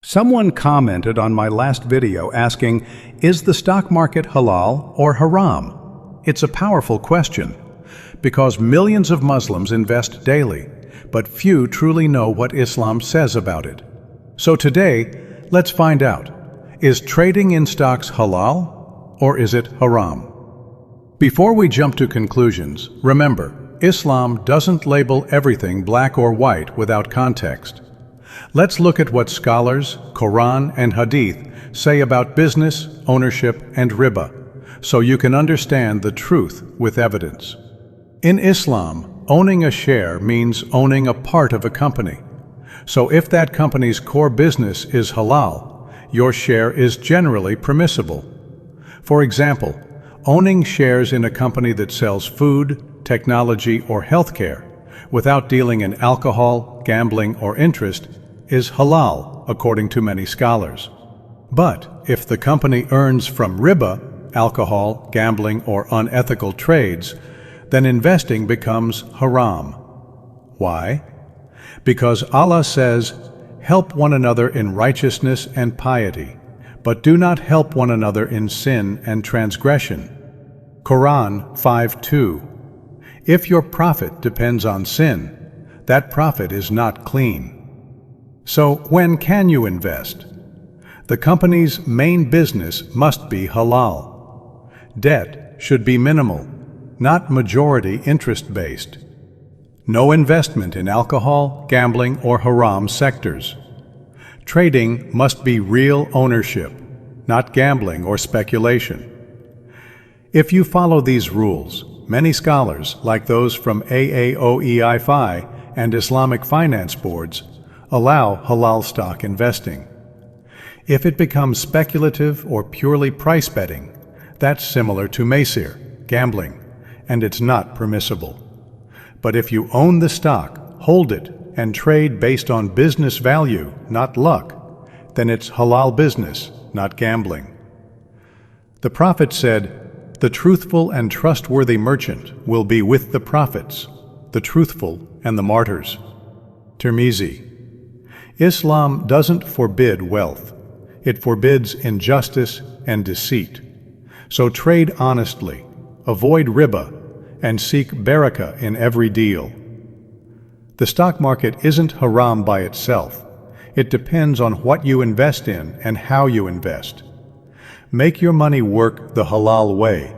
Someone commented on my last video asking, is the stock market halal or haram? It's a powerful question, because millions of Muslims invest daily, but few truly know what Islam says about it. So today, let's find out, is trading in stocks halal or is it haram? Before we jump to conclusions, remember, Islam doesn't label everything black or white without context. Let's look at what scholars, Quran and Hadith say about business, ownership, and riba, so you can understand the truth with evidence. In Islam, owning a share means owning a part of a company. So if that company's core business is halal, your share is generally permissible. For example, owning shares in a company that sells food, technology, or healthcare without dealing in alcohol, gambling, or interest is halal, according to many scholars. But if the company earns from riba, alcohol, gambling, or unethical trades, then investing becomes haram. Why? Because Allah says, "Help one another in righteousness and piety, but do not help one another in sin and transgression." Quran 5:2. If your profit depends on sin, that profit is not clean. So when can you invest? The company's main business must be halal. Debt should be minimal, not majority interest-based. No investment in alcohol, gambling, or haram sectors. Trading must be real ownership, not gambling or speculation. If you follow these rules, many scholars, like those from AAOEI and Islamic finance boards, allow halal stock investing. If it becomes speculative or purely price betting, that's similar to maisir, gambling, and it's not permissible. But if you own the stock, hold it, and trade based on business value, not luck, then it's halal business, not gambling. The Prophet said, "The truthful and trustworthy merchant will be with the prophets, the truthful and the martyrs." Tirmizi. Islam doesn't forbid wealth. It forbids injustice and deceit. So trade honestly, avoid riba, and seek barakah in every deal. The stock market isn't haram by itself. It depends on what you invest in and how you invest. Make your money work the halal way,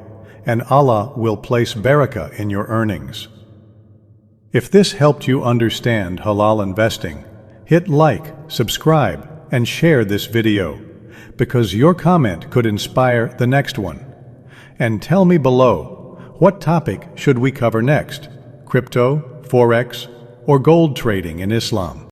and Allah will place barakah in your earnings. If this helped you understand halal investing, hit like, subscribe, and share this video, because your comment could inspire the next one. And tell me below, what topic should we cover next? Crypto, Forex, or gold trading in Islam?